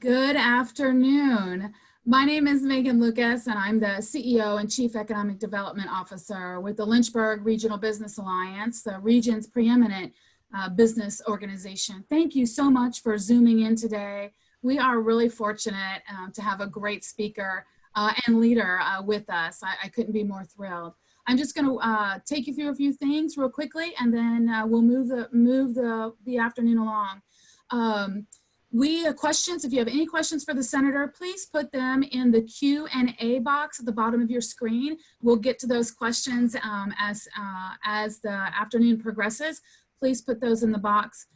Good afternoon. My name is Megan Lucas, and I'm the CEO and Chief Economic Development Officer with the Lynchburg Regional Business Alliance, the region's preeminent business organization. Thank you so much for Zooming in today. We are really fortunate to have a great speaker and leader with us. I couldn't be more thrilled. I'm just going to take you through a few things real quickly, and then we'll move the afternoon along. Questions, if you have any questions for the senator, please put them in the Q&A box at the bottom of your screen. We'll get to those questions as the afternoon progresses. Please put those in the box.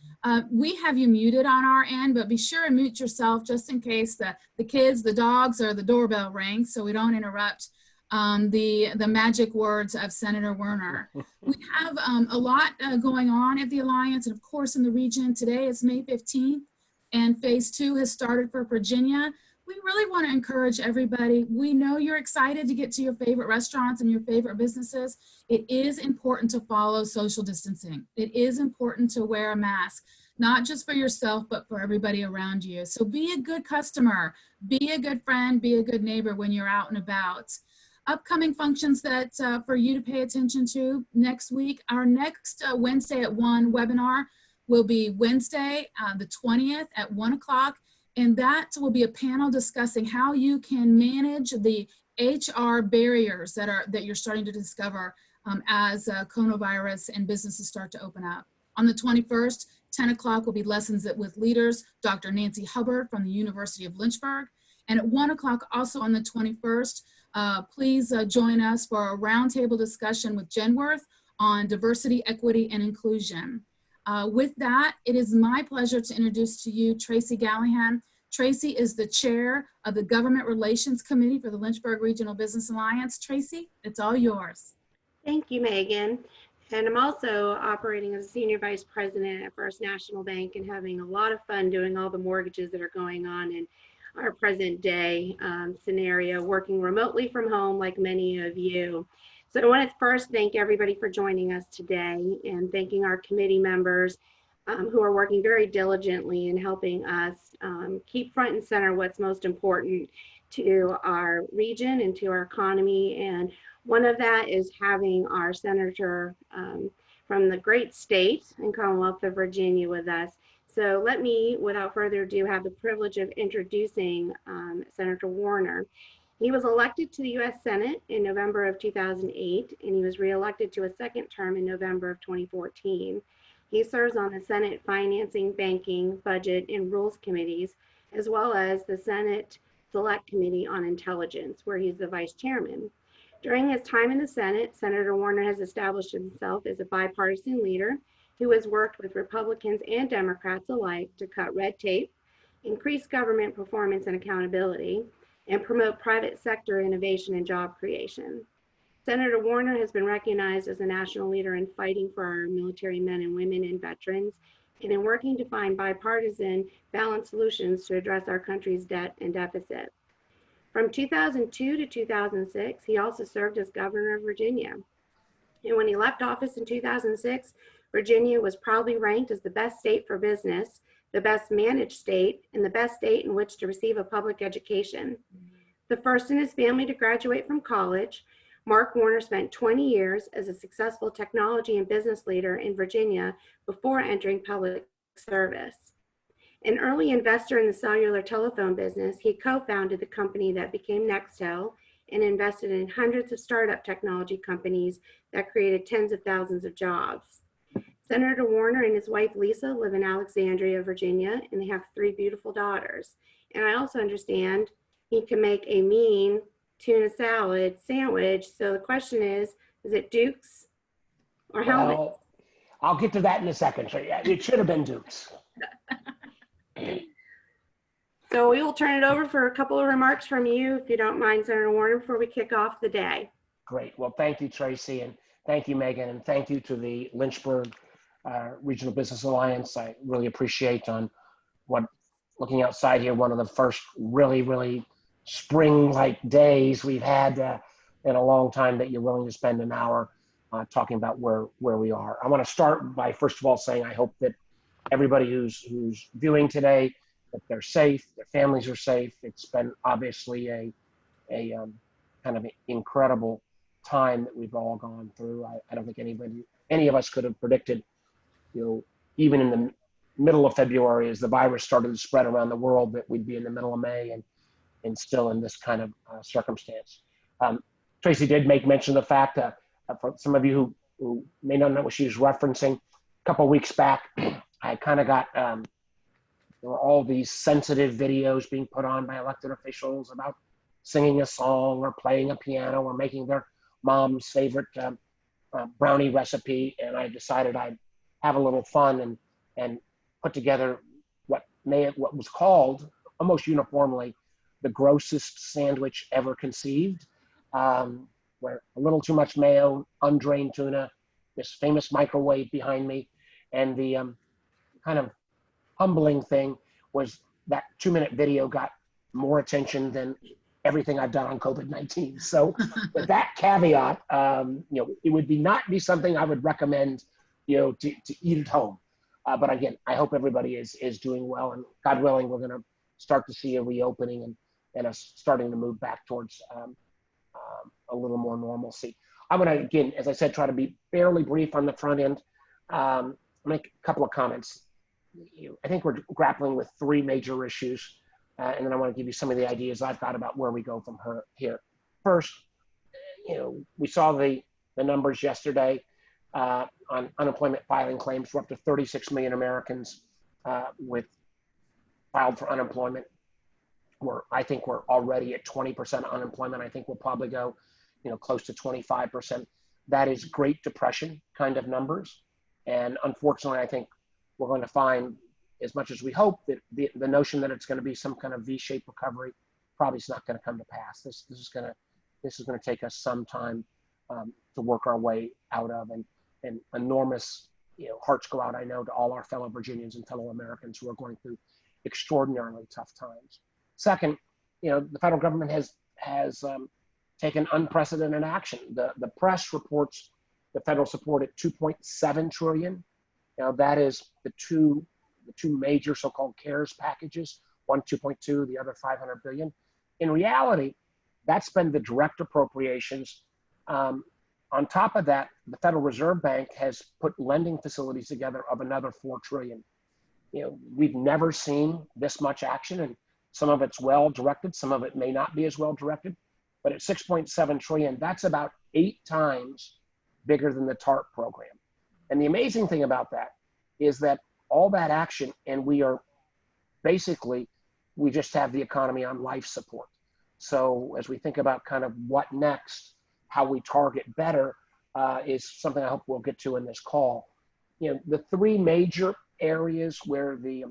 We have you muted on our end, but be sure and mute yourself just in case the kids, the dogs, or the doorbell rings, so we don't interrupt the magic words of Senator Werner. We have a lot going on at the Alliance and of course in the region. Today is May 15th. And phase 2 has started for Virginia. We really want to encourage everybody. We know you're excited to get to your favorite restaurants and your favorite businesses. It is important to follow social distancing. It is important to wear a mask, not just for yourself, but for everybody around you. So be a good customer, be a good friend, be a good neighbor when you're out and about. Upcoming functions that for you to pay attention to next week. Our next Wednesday at 1 webinar will be Wednesday, the 20th at 1 o'clock, and that will be a panel discussing how you can manage the HR barriers that you're starting to discover as coronavirus and businesses start to open up. On the 21st, 10 o'clock will be Lessons with Leaders, Dr. Nancy Hubbard from the University of Lynchburg. And at 1 o'clock also on the 21st, please join us for a roundtable discussion with Genworth on diversity, equity, and inclusion. With that, it is my pleasure to introduce to you Tracy Gallahan. Tracy is the chair of the Government Relations Committee for the Lynchburg Regional Business Alliance. Tracy, it's all yours. Thank you, Megan. And I'm also operating as a senior vice president at First National Bank and having a lot of fun doing all the mortgages that are going on in our present day scenario, working remotely from home like many of you. So I want to first thank everybody for joining us today and thanking our committee members who are working very diligently in helping us keep front and center what's most important to our region and to our economy. And one of that is having our senator from the great state and Commonwealth of Virginia with us. So let me, without further ado, have the privilege of introducing Senator Werner. He was elected to the U.S. Senate in November of 2008, and he was reelected to a second term in November of 2014. He serves on the Senate Financing, Banking, Budget, and Rules Committees, as well as the Senate Select Committee on Intelligence, where he's the vice chairman. During his time in the Senate, Senator Werner has established himself as a bipartisan leader who has worked with Republicans and Democrats alike to cut red tape, increase government performance and accountability, and promote private sector innovation and job creation. Senator Werner has been recognized as a national leader in fighting for our military men and women and veterans, and in working to find bipartisan, balanced solutions to address our country's debt and deficit. From 2002 to 2006, he also served as governor of Virginia. And when he left office in 2006, Virginia was proudly ranked as the best state for business, the best managed state, and the best state in which to receive a public education. The first in his family to graduate from college, Mark Werner spent 20 years as a successful technology and business leader in Virginia before entering public service. An early investor in the cellular telephone business, he co-founded the company that became Nextel and invested in hundreds of startup technology companies that created tens of thousands of jobs. Senator Werner and his wife Lisa live in Alexandria, Virginia, and they have 3 beautiful daughters. And I also understand he can make a mean tuna salad sandwich. So the question is it Duke's or Helmet? Well, I'll get to that in a second. So yeah, it should have been Duke's. So we will turn it over for a couple of remarks from you, if you don't mind, Senator Werner, before we kick off the day. Great. Well, thank you, Tracy, and thank you, Megan, and thank you to the Lynchburg Regional Business Alliance. I really appreciate looking outside here, one of the first really spring-like days we've had in a long time that you're willing to spend an hour talking about where we are. I want to start by, first of all, saying I hope that everybody who's viewing today that they're safe, their families are safe. It's been obviously a kind of incredible time that we've all gone through. I don't think any of us could have predicted, even in the middle of February, as the virus started to spread around the world, that we'd be in the middle of May and still in this kind of circumstance. Tracy did make mention of the fact that for some of you who may not know what she was referencing, a couple of weeks back, I kind of got, there were all these sensitive videos being put on by elected officials about singing a song or playing a piano or making their mom's favorite brownie recipe. And I decided I'd have a little fun and put together what was called almost uniformly the grossest sandwich ever conceived, where a little too much mayo, undrained tuna, this famous microwave behind me, and the kind of humbling thing was that 2-minute video got more attention than everything I've done on COVID-19. So with that caveat, it would not be something I would recommend, to eat at home. But again, I hope everybody is doing well, and God willing, we're going to start to see a reopening and us starting to move back towards a little more normalcy. I'm going to, again, as I said, try to be fairly brief on the front end. Make a couple of comments. I think we're grappling with 3 major issues, and then I want to give you some of the ideas I've got about where we go from here. First, we saw the numbers yesterday on unemployment filing claims. We're up to 36 million Americans filed for unemployment. I think we're already at 20% unemployment. I think we'll probably go, close to 25%. That is Great Depression kind of numbers. And unfortunately, I think we're going to find, as much as we hope, that the notion that it's going to be some kind of V-shaped recovery probably is not going to come to pass. This is going to take us some time to work our way out of, and enormous, hearts go out, I know, to all our fellow Virginians and fellow Americans who are going through extraordinarily tough times. Second, the federal government has taken unprecedented action. The press reports the federal support at $2.7 trillion. Now that is the two major so-called CARES packages, one 2.2, the other 500 billion. In reality, that's been the direct appropriations. On top of that, the Federal Reserve Bank has put lending facilities together of another 4 trillion. We've never seen this much action, and some of it's well directed, some of it may not be as well directed, but at 6.7 trillion, that's about 8 times bigger than the TARP program. And the amazing thing about that is that all that action, and we just have the economy on life support. So as we think about kind of what next, how we target better, is something I hope we'll get to in this call. The 3 major areas where the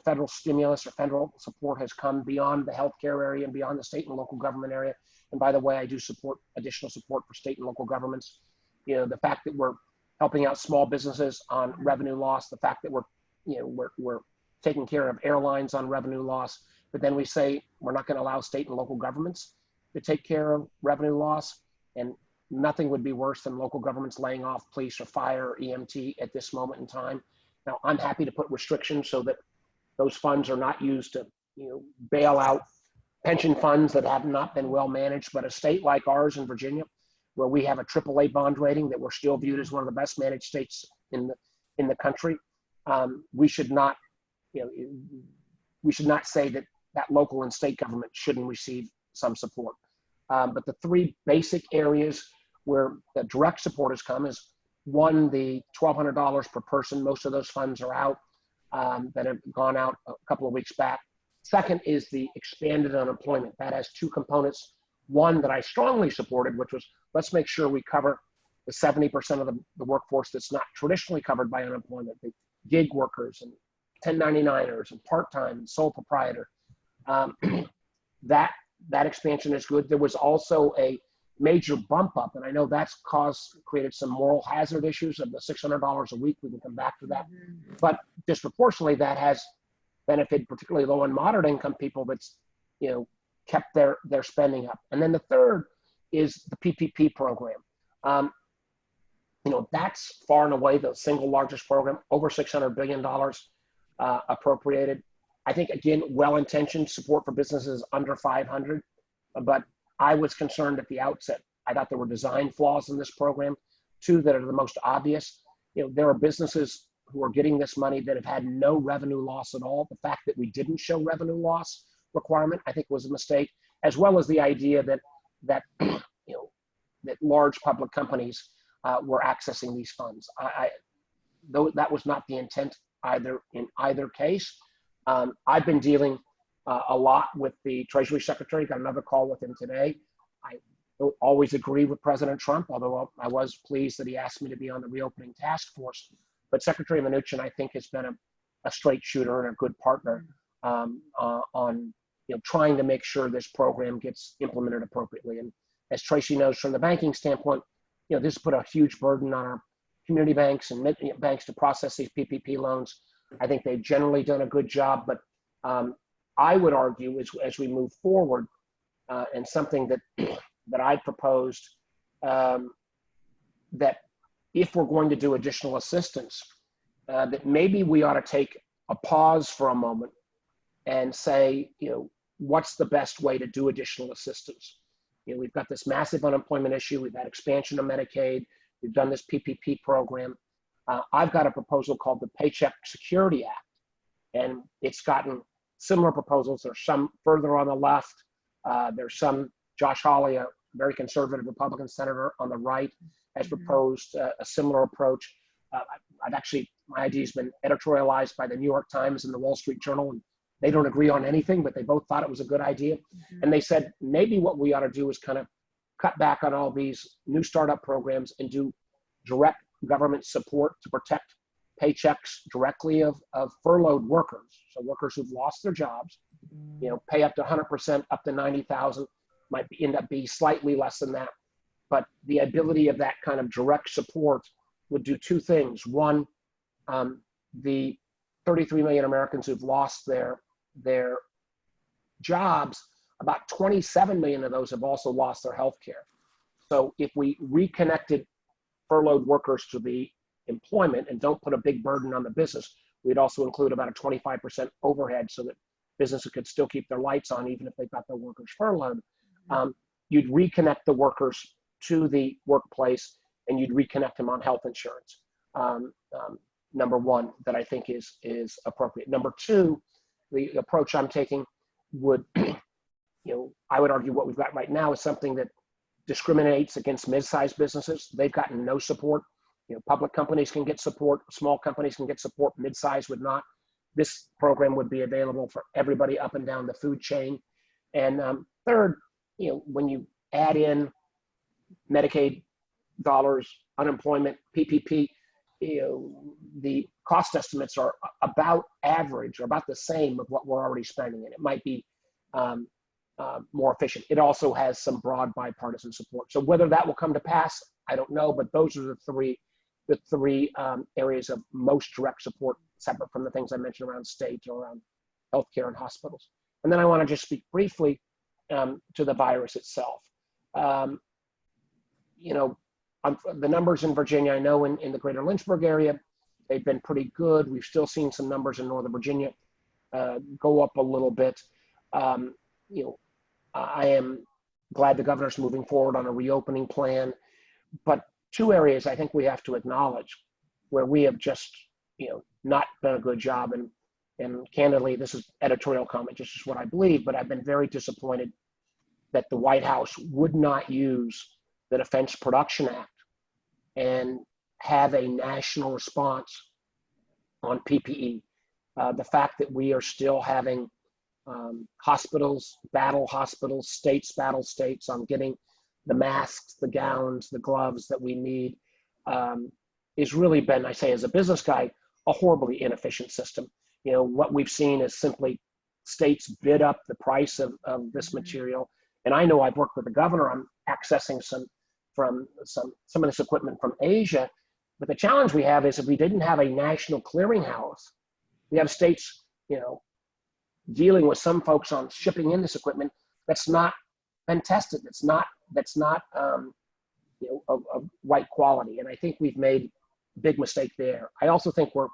federal stimulus or federal support has come beyond the healthcare area and beyond the state and local government area. And by the way, I do support additional support for state and local governments. The fact that we're helping out small businesses on revenue loss, the fact that we're taking care of airlines on revenue loss, but then we say we're not going to allow state and local governments to take care of revenue loss. And nothing would be worse than local governments laying off police or fire or EMT at this moment in time. Now, I'm happy to put restrictions so that those funds are not used to, bail out pension funds that have not been well managed. But a state like ours in Virginia, where we have a AAA bond rating, that we're still viewed as one of the best managed states in the country, we should not say that local and state government shouldn't receive some support. But the 3 basic areas where the direct support has come is, 1, the $1,200 per person. Most of those funds are out, that have gone out a couple of weeks back. Second is the expanded unemployment. That has 2 components. One that I strongly supported, which was, let's make sure we cover the 70% of the workforce that's not traditionally covered by unemployment, the gig workers and 1099ers and part-time and sole proprietor. That expansion is good. There was also a major bump up, and I know that's created some moral hazard issues of the $600 a week. We can come back to that. But disproportionately, that has benefited particularly low and moderate income people that's, kept their spending up. And then the third is the PPP program. That's far and away the single largest program, over $600 billion appropriated. I think, again, well-intentioned support for businesses under 500, but I was concerned at the outset. I thought there were design flaws in this program, two that are the most obvious. There are businesses who are getting this money that have had no revenue loss at all. The fact that we didn't show revenue loss requirement, I think, was a mistake, as well as the idea that that large public companies were accessing these funds. Though that was not the intent in either case. I've been dealing a lot with the Treasury Secretary. Got another call with him today. I don't always agree with President Trump, although I was pleased that he asked me to be on the reopening task force. But Secretary Mnuchin, I think, has been a straight shooter and a good partner on trying to make sure this program gets implemented appropriately. And as Tracy knows, from the banking standpoint, this put a huge burden on our community banks and banks to process these PPP loans. I think they've generally done a good job, but I would argue as we move forward, and something that I proposed, that if we're going to do additional assistance, that maybe we ought to take a pause for a moment and say, what's the best way to do additional assistance? We've got this massive unemployment issue. We've had expansion of Medicaid. We've done this PPP program. I've got a proposal called the Paycheck Security Act, and it's gotten similar proposals. There's some further on the left. There's some, Josh Hawley, a very conservative Republican senator on the right, has proposed a similar approach. My idea has been editorialized by the New York Times and the Wall Street Journal, and they don't agree on anything, but they both thought it was a good idea. And they said, maybe what we ought to do is kind of cut back on all these new startup programs and do direct government support to protect paychecks directly of furloughed workers. So workers who've lost their jobs, pay up to 100%, up to 90,000, might end up being slightly less than that. But the ability of that kind of direct support would do two things. One, the 33 million Americans who've lost their jobs, about 27 million of those have also lost their health care. So if we reconnected furloughed workers to the employment and don't put a big burden on the business, we'd also include about a 25% overhead so that businesses could still keep their lights on even if they've got their workers furloughed. You'd reconnect the workers to the workplace and you'd reconnect them on health insurance. Number one, that I think is appropriate. Number two, the approach I'm taking would, I would argue what we've got right now is something that discriminates against mid-sized businesses. They've gotten no support. Public companies can get support, small companies can get support, mid-size would not. This program would be available for everybody up and down the food chain. And third, when you add in Medicaid dollars, unemployment, PPP, the cost estimates are about average or about the same of what we're already spending, and it might be more efficient. It also has some broad bipartisan support. So whether that will come to pass, I don't know, but those are the three areas of most direct support, separate from the things I mentioned around states or around healthcare and hospitals. And then I want to just speak briefly to the virus itself. The numbers in Virginia, I know in the greater Lynchburg area, they've been pretty good. We've still seen some numbers in Northern Virginia go up a little bit. I am glad the governor's moving forward on a reopening plan, but two areas I think we have to acknowledge where we have just, not done a good job. And candidly, this is editorial comment, just as what I believe, but I've been very disappointed that the White House would not use the Defense Production Act and have a national response on PPE. The fact that we are still having hospitals, states battle states on getting the masks, the gowns, the gloves that we need is really been, I say as a business guy, a horribly inefficient system. What we've seen is simply states bid up the price of this material. And I know I've worked with the governor on accessing some of this equipment from Asia. But the challenge we have is if we didn't have a national clearinghouse, we have states, dealing with some folks on shipping in this equipment that's not been tested. That's not of right quality. And I think we've made a big mistake there. I also think we're,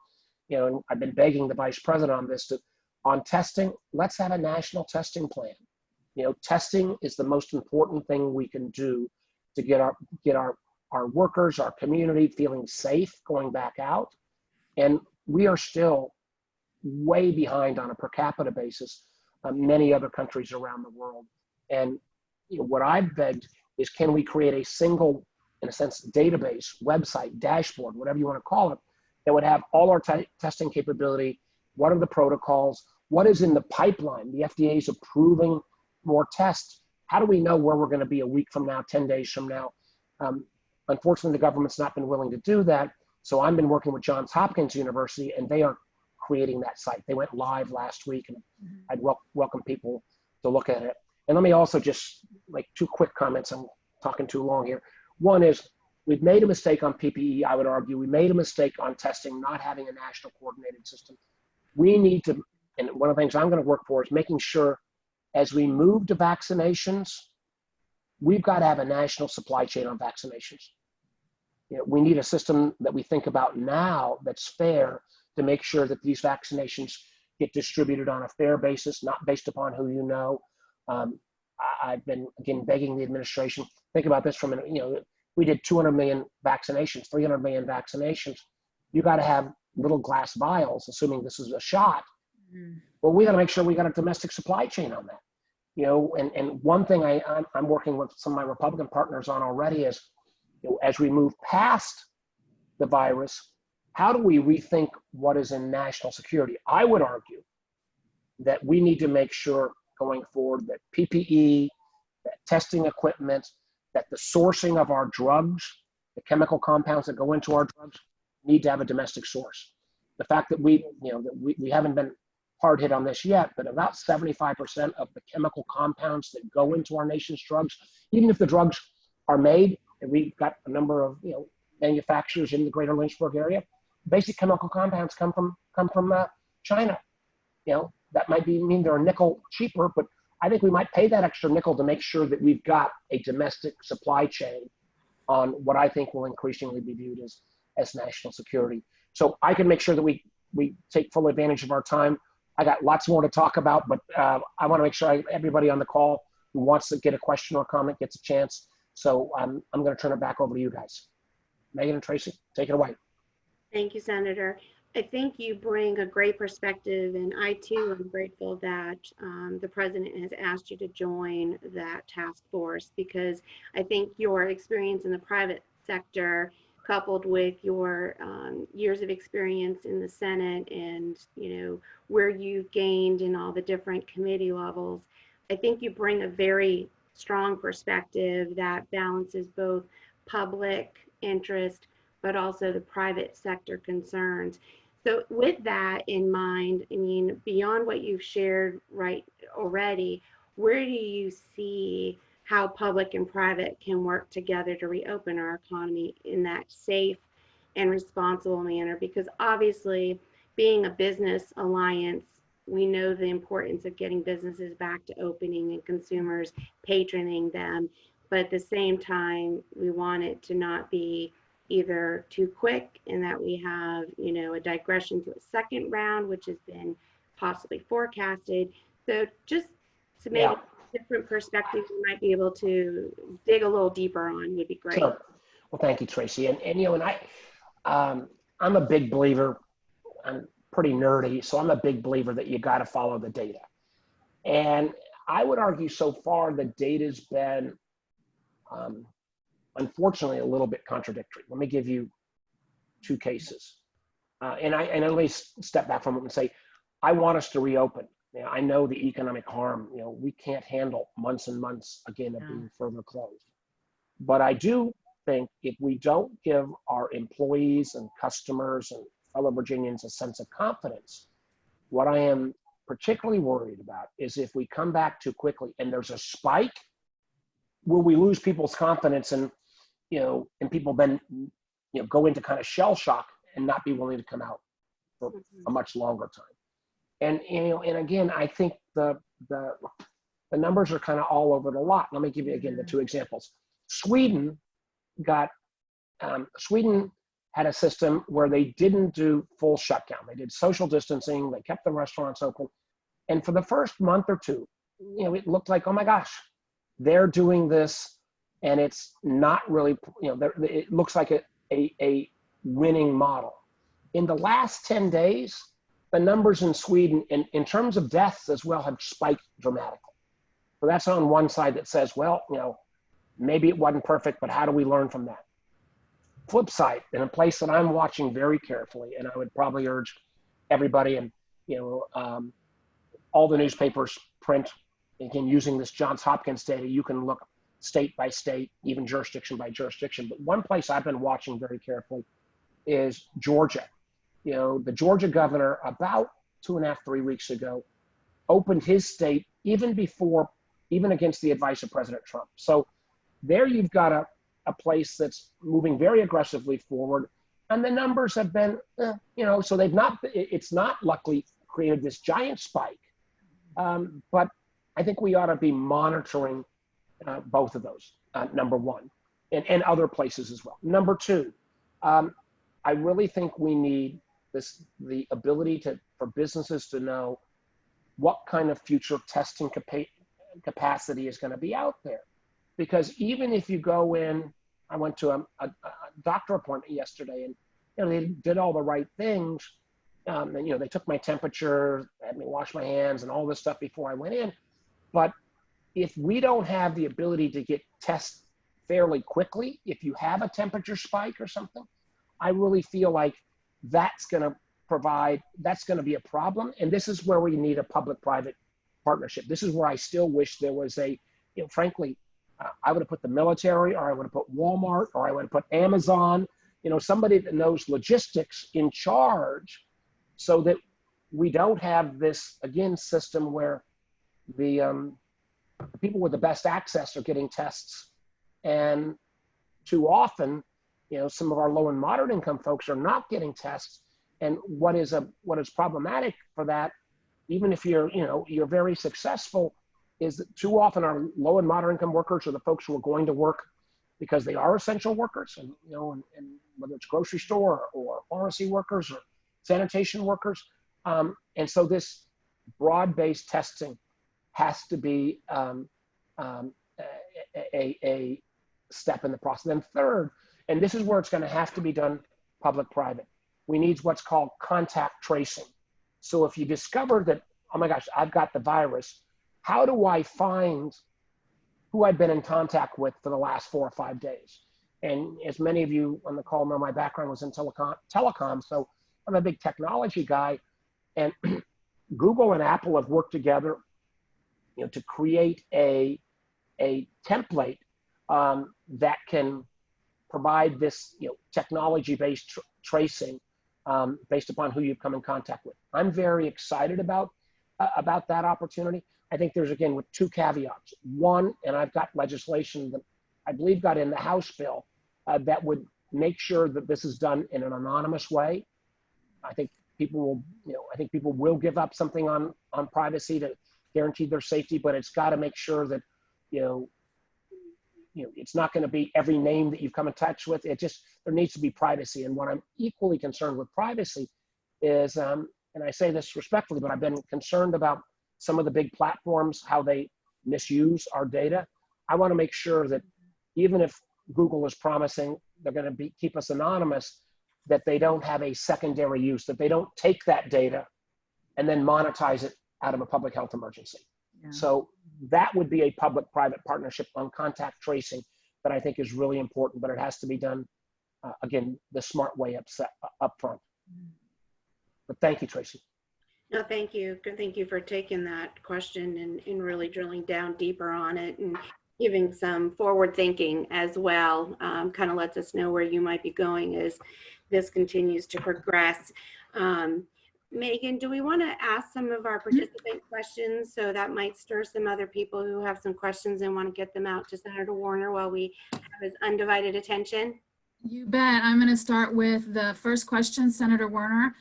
and I've been begging the vice president on this to On testing, let's have a national testing plan. You know, testing is the most important thing we can do to get our workers, our community feeling safe going back out. And we are still way behind on a per capita basis many other countries around the world. And you know, what I've begged is, can we create a single, in a sense, database, website, dashboard, whatever you want to call it, that would have all our testing capability. What are the protocols? What is in the pipeline? The FDA is approving more tests. How do we know where we're going to be a week from now, 10 days from now? Unfortunately, the government's not been willing to do that. So I've been working with Johns Hopkins University, and they are creating that site. They went live last week, and I'd welcome people to look at it. And let me also just make 2 quick comments. I'm talking too long here. One is, we've made a mistake on PPE, I would argue. We made a mistake on testing, not having a national coordinated system. We need to, and one of the things I'm going to work for is making sure as we move to vaccinations, we've got to have a national supply chain on vaccinations. You know, we need a system that we think about now that's fair to make sure that these vaccinations get distributed on a fair basis, not based upon who you know. I've been, again, begging the administration, think about this from, you know, we did 200 million vaccinations, 300 million vaccinations. You got to have little glass vials, assuming this is a shot. Well, we got to make sure we got a domestic supply chain on that. You know, and one thing I'm working with some of my Republican partners on already is, you know, as we move past the virus, how do we rethink what is in national security? I would argue that we need to make sure going forward that PPE, that testing equipment, that the sourcing of our drugs, the chemical compounds that go into our drugs, need to have a domestic source. The fact that we haven't been hard hit on this yet, but about 75% of the chemical compounds that go into our nation's drugs, even if the drugs are made, and we've got a number of, you know, manufacturers in the greater Lynchburg area, basic chemical compounds come from China. You know, that might mean they're a nickel cheaper, but I think we might pay that extra nickel to make sure that we've got a domestic supply chain on what I think will increasingly be viewed as national security. So I can make sure that we take full advantage of our time. I got lots more to talk about, but I want to make sure everybody on the call who wants to get a question or comment gets a chance. So I'm going to turn it back over to you guys. Megan and Tracy, take it away. Thank you, Senator. I think you bring a great perspective, and I too am grateful that the president has asked you to join that task force, because I think your experience in the private sector, coupled with your years of experience in the Senate and, you know, where you've gained in all the different committee levels, I think you bring a very strong perspective that balances both public interest but also the private sector concerns. So with that in mind, I mean, beyond what you've shared right already, where do you see how public and private can work together to reopen our economy in that safe and responsible manner? Because obviously, being a business alliance, we know the importance of getting businesses back to opening and consumers patroning them. But at the same time, we want it to not be either too quick and that we have, you know, a digression to a second round, which has been possibly forecasted. So just to maybe different perspectives we might be able to dig a little deeper on would be great. Sure. Well, thank you, Tracy. And you know, and I'm a big believer, I'm pretty nerdy, so I'm a big believer that you got to follow the data. And I would argue so far the data's been, unfortunately, a little bit contradictory. Let me give you 2 cases. And let me step back from it and say, I want us to reopen. You know, I know the economic harm, you know, we can't handle months and months again of being further closed. But I do think if we don't give our employees and customers and fellow Virginians a sense of confidence, what I am particularly worried about is if we come back too quickly and there's a spike, will we lose people's confidence and, you know, and people then, you know, go into kind of shell shock and not be willing to come out for a much longer time. And, you know, and again, I think the numbers are kind of all over the lot. Let me give you again the 2 examples. Sweden had a system where they didn't do full shutdown. They did social distancing. They kept the restaurants open, And for the first month or two, it looked like, oh my gosh, they're doing this, and it's not really, it looks like a winning model. In the last 10 days, the numbers in Sweden, in terms of deaths as well, have spiked dramatically. So that's on one side that says, well, maybe it wasn't perfect, but how do we learn from that? Flip side, in a place that I'm watching very carefully, and I would probably urge everybody, and all the newspapers print, again, using this Johns Hopkins data, you can look state by state, even jurisdiction by jurisdiction. But one place I've been watching very carefully is Georgia. The Georgia governor, about 2.5, 3 weeks ago, opened his state even against the advice of President Trump. So there you've got a place that's moving very aggressively forward, and the numbers have been, so it's not luckily created this giant spike. But I think we ought to be monitoring both of those, number one, and other places as well. Number two, I really think we need the ability for businesses to know what kind of future testing capacity is going to be out there. Because even if you go in, I went to a doctor appointment yesterday, and they did all the right things. And, they took my temperature, had me wash my hands and all this stuff before I went in. But if we don't have the ability to get tests fairly quickly, if you have a temperature spike or something, I really feel like that's going to be a problem. And this is where we need a public-private partnership. This is where I still wish there was frankly, I would have put the military, or I would have put Walmart, or I would have put Amazon, somebody that knows logistics in charge, so that we don't have this, again, system where the people with the best access are getting tests. And too often, some of our low and moderate income folks are not getting tests. And what is problematic for that, even if you're very successful, is that too often our low and moderate income workers are the folks who are going to work because they are essential workers, and and whether it's grocery store or pharmacy workers or sanitation workers. And so this broad-based testing has to be a step in the process. Then third, and this is where it's going to have to be done public-private, we need what's called contact tracing. So if you discover that, oh my gosh, I've got the virus, how do I find who I've been in contact with for the last 4 or 5 days? And as many of you on the call know, my background was in telecom, so I'm a big technology guy. And Google and Apple have worked together, to create a template that can provide this, technology-based tracing based upon who you've come in contact with. I'm very excited about that opportunity. I think there's, again, with 2 caveats. One, and I've got legislation that I believe got in the House bill that would make sure that this is done in an anonymous way. I think people will give up something on privacy to guarantee their safety, but it's got to make sure that, it's not going to be every name that you've come in touch with. There needs to be privacy. And what I'm equally concerned with privacy is, and I say this respectfully, but I've been concerned about some of the big platforms, how they misuse our data. I want to make sure that even if Google is promising they're going to keep us anonymous, that they don't have a secondary use, that they don't take that data and then monetize it out of a public health emergency. Yeah. So that would be a public-private partnership on contact tracing that I think is really important, but it has to be done, again, the smart way up front. But thank you, Tracy. No, thank you. Thank you for taking that question and really drilling down deeper on it and giving some forward thinking as well. Kind of lets us know where you might be going as this continues to progress. Megan, do we want to ask some of our participant questions? So that might stir some other people who have some questions and want to get them out to Senator Warner while we have his undivided attention. You bet. I'm going to start with the first question, Senator Warner.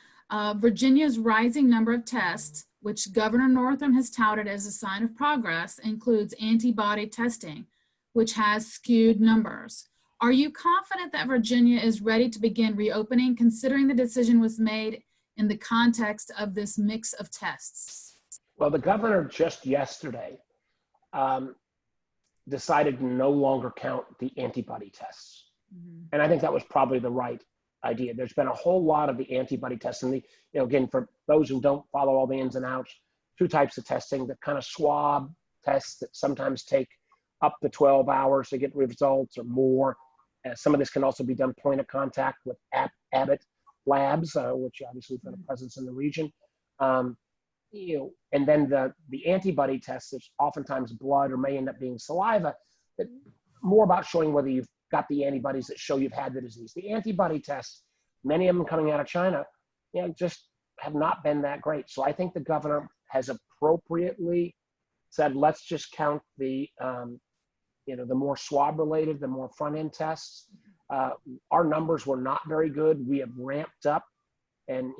Virginia's rising number of tests, which Governor Northam has touted as a sign of progress, includes antibody testing, which has skewed numbers. Are you confident that Virginia is ready to begin reopening, considering the decision was made in the context of this mix of tests? Well, the governor just yesterday decided to no longer count the antibody tests. And I think that was probably the right idea. There's been a whole lot of the antibody tests. And again, for those who don't follow all the ins and outs, two types of testing, the kind of swab tests that sometimes take up to 12 hours to get results or more. Some of this can also be done point of contact with Abbott Labs, which obviously has been a presence in the region. And then the antibody tests, is oftentimes blood or may end up being saliva, that more about showing whether you've got the antibodies that show you've had the disease. The antibody tests, many of them coming out of China, just have not been that great. So I think the governor has appropriately said, let's just count the more swab related, the more front end tests. Our numbers were not very good. We have ramped up, and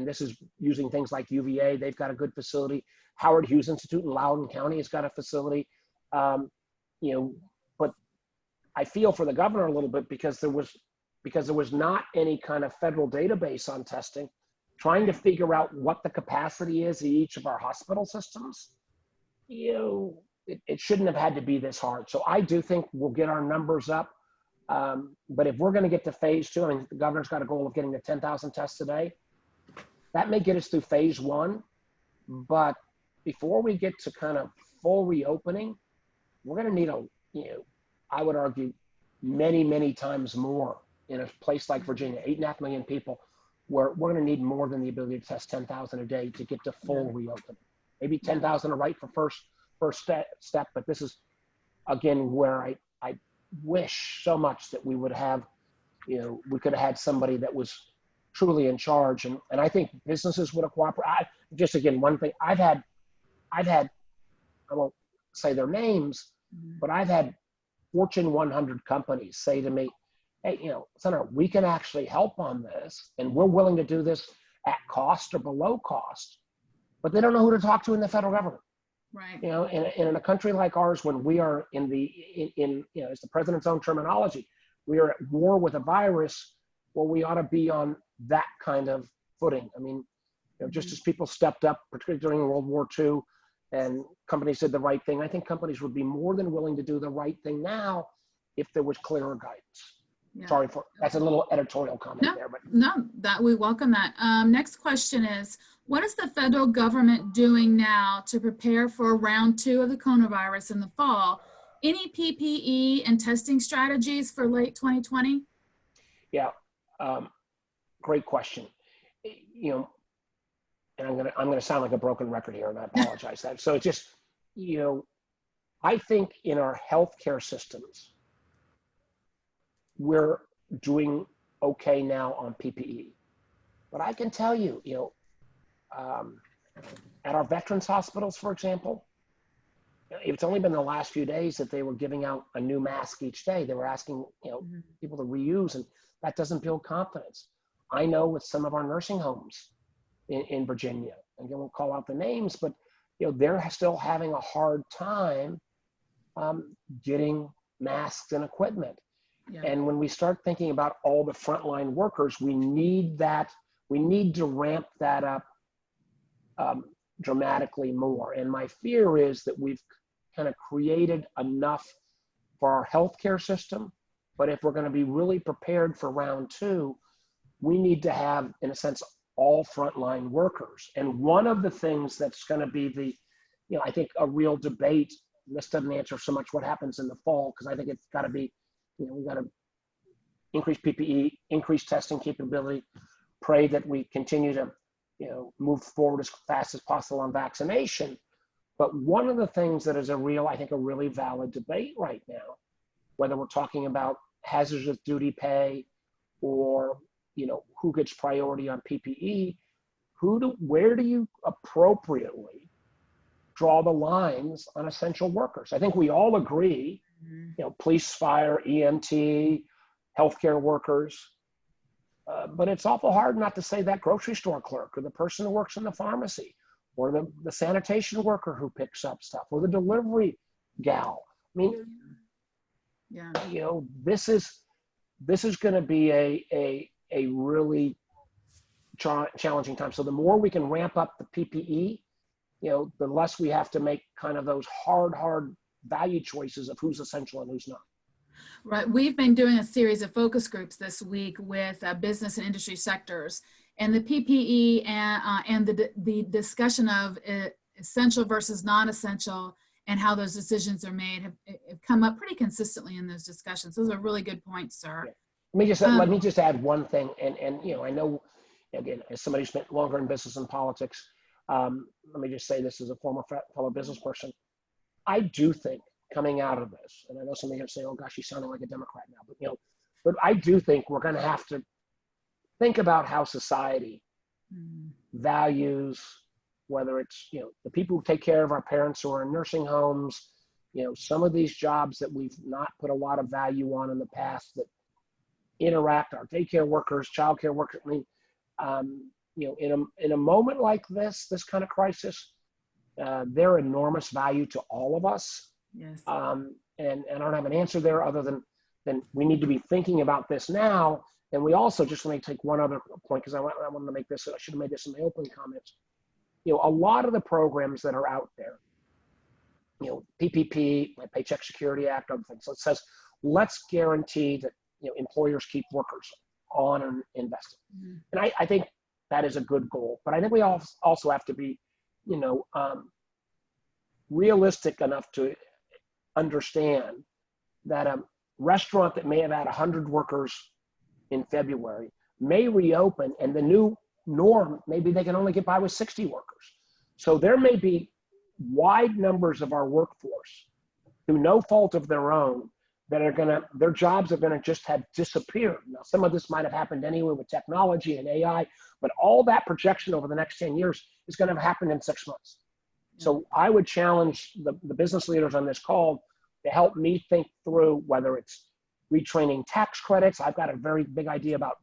this is using things like UVA. They've got a good facility. Howard Hughes Institute in Loudoun County has got a facility. But I feel for the governor a little bit because there was not any kind of federal database on testing. Trying to figure out what the capacity is in each of our hospital systems, it shouldn't have had to be this hard. So I do think we'll get our numbers up. But if we're going to get to phase 2, I mean, the governor's got a goal of getting to 10,000 tests a day. That may get us through phase 1. But before we get to kind of full reopening, we're going to need I would argue, many, many times more in a place like Virginia, 8.5 million people, where we're going to need more than the ability to test 10,000 a day to get to full reopening. Maybe 10,000 are right for first step, but this is, again, where I wish so much that we would have, we could have had somebody that was truly in charge. And I think businesses would have cooperated. Just again, one thing, I've had, I won't say their names, but I've had Fortune 100 companies say to me, hey, Senator, we can actually help on this, and we're willing to do this at cost or below cost, but they don't know who to talk to in the federal government. Right. In a country like ours, when we are in it's the president's own terminology, we are at war with a virus. Well, we ought to be on that kind of footing. I mean, just as people stepped up, particularly during World War II, and companies did the right thing, I think companies would be more than willing to do the right thing now if there was clearer guidance. Yeah. Sorry that's a little editorial comment there, but no, that we welcome that. Next question is, what is the federal government doing now to prepare for round 2 of the coronavirus in the fall? Any PPE and testing strategies for late 2020? Yeah, great question. And I'm gonna sound like a broken record here, and I apologize that. So it's just, I think in our healthcare systems, we're doing okay now on PPE. But I can tell you, at our veterans hospitals, for example, it's only been the last few days that they were giving out a new mask each day. They were asking, people to reuse, and that doesn't build confidence. I know with some of our nursing homes in Virginia, again, we'll call out the names, but they're still having a hard time getting masks and equipment. Yeah. And when we start thinking about all the frontline workers, we need to ramp that up dramatically more. And my fear is that we've kind of created enough for our healthcare system, but if we're going to be really prepared for round 2, we need to have, in a sense, all frontline workers. And one of the things that's going to be I think a real debate, this doesn't answer so much what happens in the fall, because I think it's got to be, we got to increase PPE, increase testing capability, pray that we continue to, move forward as fast as possible on vaccination. But one of the things that is a really valid debate right now, whether we're talking about hazardous duty pay or, who gets priority on PPE, where do you appropriately draw the lines on essential workers? I think we all agree, police, fire, EMT, healthcare workers, but it's awful hard not to say that grocery store clerk or the person who works in the pharmacy or the sanitation worker who picks up stuff or the delivery gal. I mean, this is going to be a really challenging time. So the more we can ramp up the PPE, the less we have to make kind of those hard value choices of who's essential and who's not. Right. We've been doing a series of focus groups this week with business and industry sectors, and the PPE and the discussion of essential versus non-essential and how those decisions are made have come up pretty consistently in those discussions. Those are really good points, sir. Yeah. Let me just add one thing, and I know, again, as somebody who spent longer in business and politics, let me just say this as a former fellow business person. I do think coming out of this, and I know somebody here saying, "Oh gosh, you sounding like a Democrat now," but I do think we're going to have to think about how society values, whether it's the people who take care of our parents who are in nursing homes, some of these jobs that we've not put a lot of value on in the past that interact, our daycare workers, childcare workers. I mean, in a moment like this kind of crisis, they're enormous value to all of us. Yes. And I don't have an answer there other than we need to be thinking about this now. And we also, just let me take one other point, because I wanted to make this, I should have made this in my opening comments. A lot of the programs that are out there, PPP, my Paycheck Security Act, other things, so it says, let's guarantee that employers keep workers on and invested. And I think that is a good goal, but I think we also have to be, realistic enough to understand that a restaurant that may have had 100 workers in February may reopen, and the new norm, maybe they can only get by with 60 workers. So there may be wide numbers of our workforce through no fault of their own that are their jobs are gonna just have disappeared. Now, some of this might have happened anyway with technology and AI, but all that projection over the next 10 years is gonna happen in 6 months. So I would challenge the business leaders on this call to help me think through whether it's retraining tax credits. I've got a very big idea about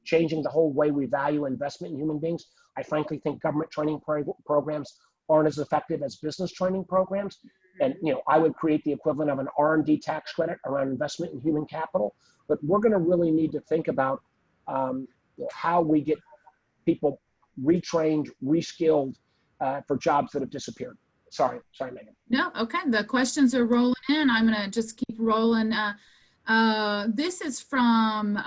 changing the whole way we value investment in human beings. I frankly think government training programs aren't as effective as business training programs. And I would create the equivalent of an R&D tax credit around investment in human capital. But we're going to really need to think about how we get people retrained, reskilled for jobs that have disappeared. Sorry, Megan. No, okay. The questions are rolling in. I'm going to just keep rolling. This is from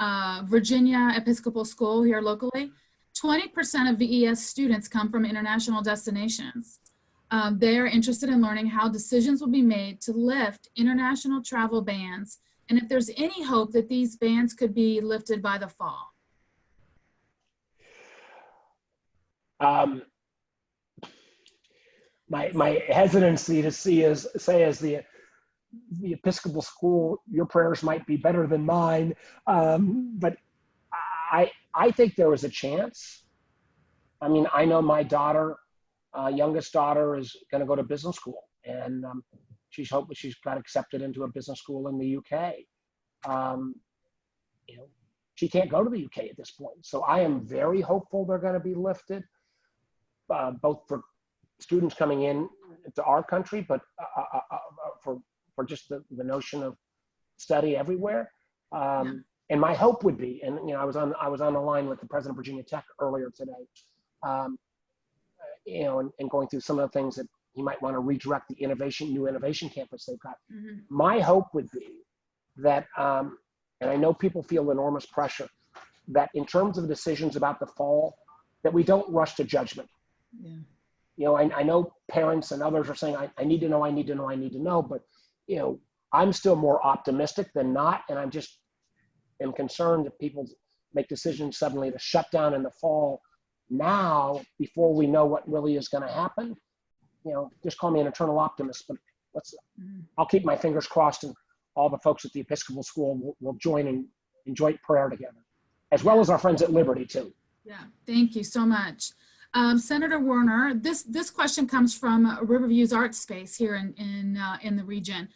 Virginia Episcopal School here locally. 20% of VES students come from international destinations. They are interested in learning how decisions will be made to lift international travel bans, and if there's any hope that these bans could be lifted by the fall. My hesitancy to say as the Episcopal school, your prayers might be better than mine, but I think there was a chance. I mean, I know my daughter, youngest daughter, is going to go to business school, and she's got accepted into a business school in the UK. She can't go to the UK at this point, so I am very hopeful they're going to be lifted, both for students coming in to our country, but for just the notion of study everywhere. And my hope would be, and I was on the line with the president of Virginia Tech earlier today, and going through some of the things that he might want to redirect the new innovation campus they've got. My hope would be that, and I know people feel enormous pressure, that in terms of decisions about the fall, that we don't rush to judgment. I know parents and others are saying, I need to know, I need to know, I need to know, but I'm still more optimistic than not, and I'm just am concerned that people make decisions suddenly to shut down in the fall now before we know what really is going to happen. Just call me an eternal optimist, but I'll keep my fingers crossed, and all the folks at the Episcopal school will join in joint prayer together, as well as our friends at Liberty too. Yeah, thank you so much. Senator Warner, this question comes from Riverview's art space here in the region.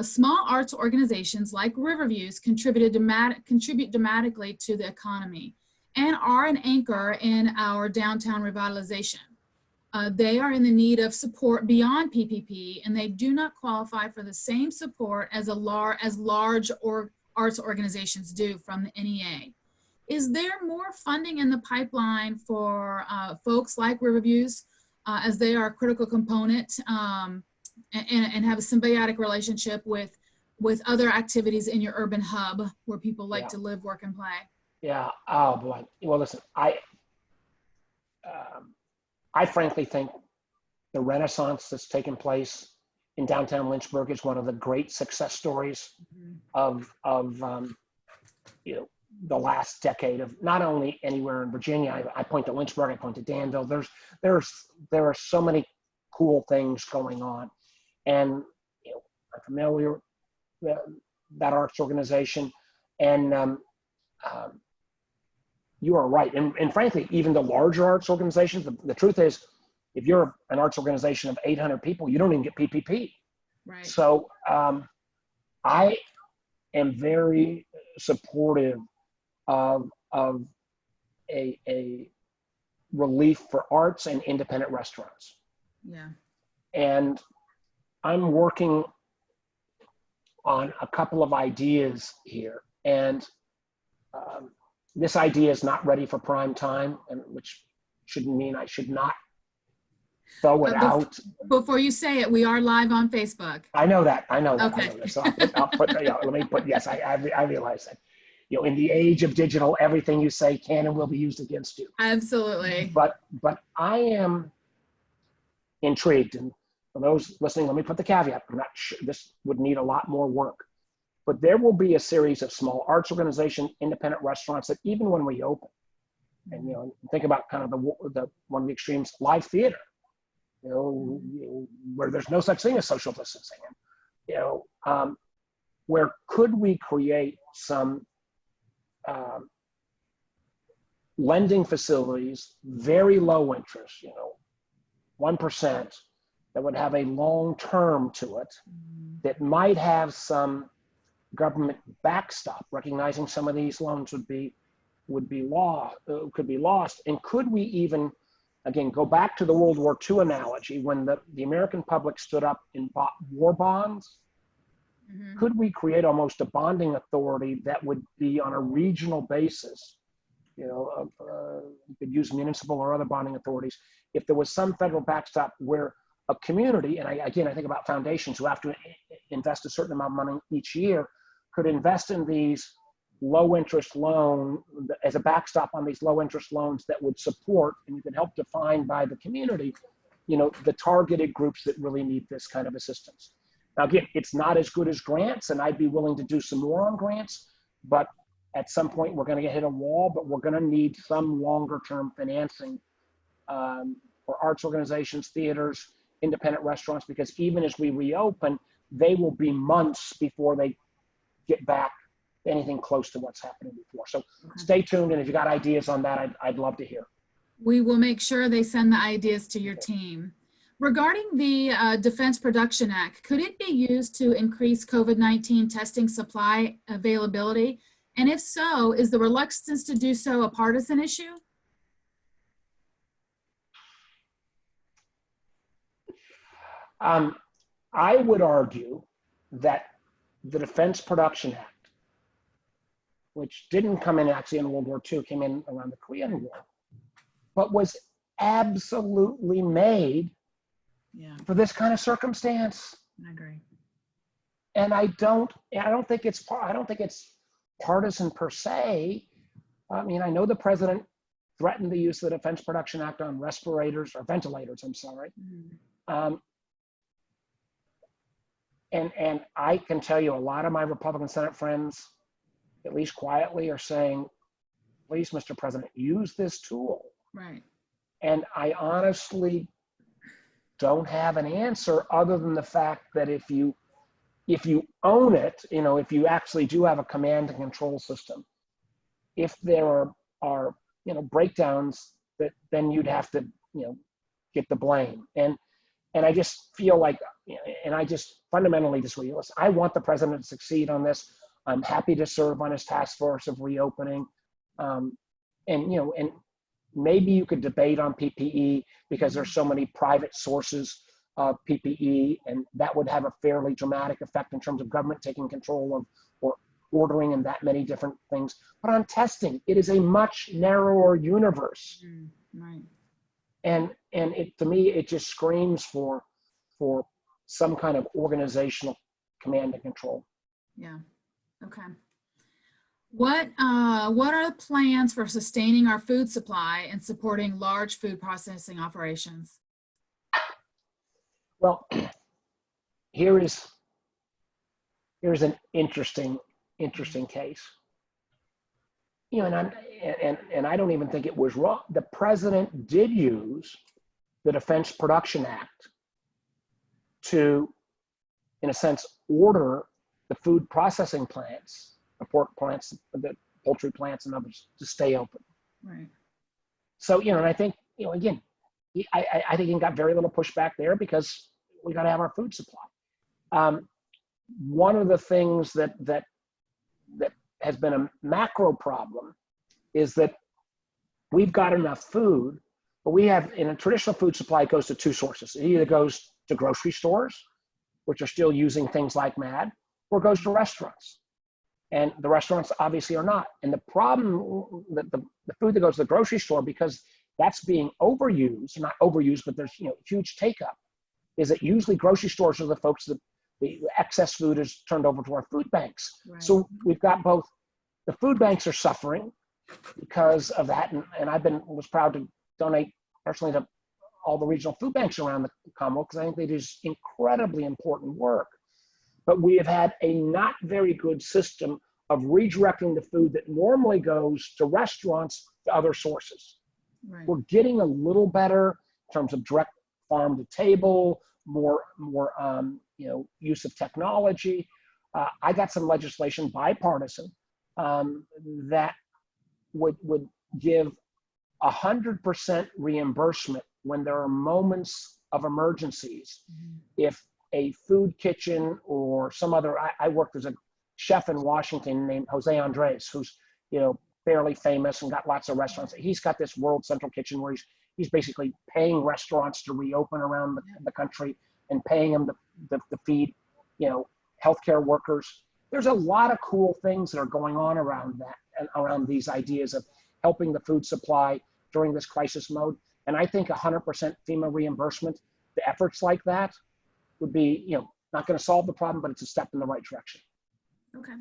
Small arts organizations like Riverview's contribute dramatically to the economy and are an anchor in our downtown revitalization. They are in the need of support beyond PPP, and they do not qualify for the same support as large arts organizations do from the NEA. Is there more funding in the pipeline for folks like Riverview's as they are a critical component and have a symbiotic relationship with other activities in your urban hub where people like to live, work, and play. Yeah. Oh boy. Well, listen, I frankly think the renaissance that's taken place in downtown Lynchburg is one of the great success stories of the last decade of not only anywhere in Virginia. I point to Lynchburg, I point to Danville. There are so many cool things going on, and I'm familiar with that arts organization, and you are right. And frankly, even the larger arts organizations, the truth is, if you're an arts organization of 800 people, you don't even get PPP. Right. So I am very supportive of a relief for arts and independent restaurants. Yeah. And I'm working on a couple of ideas here. And this idea is not ready for prime time, and which shouldn't mean I should not throw it out. Before you say it, we are live on Facebook. I know that. Okay. I know that. So I'll put let me put, yes, I realize that. In the age of digital, everything you say can and will be used against you. Absolutely. But I am intrigued. And for those listening, let me put the caveat. I'm not sure, this would need a lot more work. But there will be a series of small arts organization, independent restaurants that even when we open, and think about kind of the one of the extremes, live theater, where there's no such thing as social distancing. Where could we create some lending facilities, very low interest, 1%, that would have a long term to it, that might have some government backstop, recognizing some of these loans could be lost. And could we even, again, go back to the World War II analogy, when the American public stood up and bought war bonds? Could we create almost a bonding authority that would be on a regional basis? You could use municipal or other bonding authorities. If there was some federal backstop where a community, and I think about foundations who have to invest a certain amount of money each year, could invest in these low interest loan as a backstop on these low interest loans that would support, and you could help define by the community, the targeted groups that really need this kind of assistance. Now, again, it's not as good as grants, and I'd be willing to do some more on grants, but at some point we're going to hit a wall, but we're going to need some longer term financing for arts organizations, theaters, independent restaurants, because even as we reopen, they will be months before they get back anything close to what's happening before. So stay tuned, and if you got ideas on that, I'd love to hear. We will make sure they send the ideas to your team. Regarding the Defense Production Act, could it be used to increase COVID-19 testing supply availability? And if so, is the reluctance to do so a partisan issue? I would argue that the Defense Production Act, which didn't come in actually in World War II, came in around the Korean War, but was absolutely made for this kind of circumstance. I agree. And I don't think it's partisan per se. I mean, I know the president threatened the use of the Defense Production Act on respirators or ventilators. I'm sorry. And I can tell you, a lot of my Republican Senate friends, at least quietly, are saying, please, Mr. President, use this tool. Right. And I honestly don't have an answer other than the fact that if you own it, if you actually do have a command and control system, if there are breakdowns, that then you'd have to, get the blame. And I just feel like, and I just fundamentally disagree. Listen, I want the president to succeed on this. I'm happy to serve on his task force of reopening. And maybe you could debate on PPE because there's so many private sources of PPE, and that would have a fairly dramatic effect in terms of government taking control of or ordering and that many different things. But on testing, it is a much narrower universe. Right. And it, to me, it just screams for some kind of organizational command and control. Yeah. Okay. What are the plans for sustaining our food supply and supporting large food processing operations? Well, here's an interesting case. You know, and I don't even think it was wrong. The president did use the Defense Production Act to, in a sense, order the food processing plants, the pork plants, the poultry plants, and others to stay open. Right. So, you know, and I think, you know, again, I think he got very little pushback there because we got to have our food supply. One of the things that has been a macro problem is that we've got enough food, but we have, in a traditional food supply, it goes to two sources. It either goes to grocery stores, which are still using things like MAD, or it goes to restaurants. And the restaurants obviously are not. And the problem that the food that goes to the grocery store, because that's being overused, not overused, but there's, you know, huge take up, is that usually grocery stores are the folks that the excess food is turned over to our food banks. Right. So we've got both, the food banks are suffering because of that. And I was proud to donate personally to all the regional food banks around the Commonwealth because I think they do incredibly important work. But we have had a not very good system of redirecting the food that normally goes to restaurants to other sources. Right. We're getting a little better in terms of direct farm to table, more you know, use of technology. I got some legislation, bipartisan, that would give 100% reimbursement when there are moments of emergencies. Mm-hmm. If a food kitchen or some other, I worked as a chef in Washington named Jose Andres, who's, you know, fairly famous and got lots of restaurants. He's got this World Central Kitchen where he's basically paying restaurants to reopen around the country and paying them to feed, you know, healthcare workers. There's a lot of cool things that are going on around that and around these ideas of helping the food supply during this crisis mode. And I think 100% FEMA reimbursement to efforts like that would be, you know, not going to solve the problem, but it's a step in the right direction. Okay.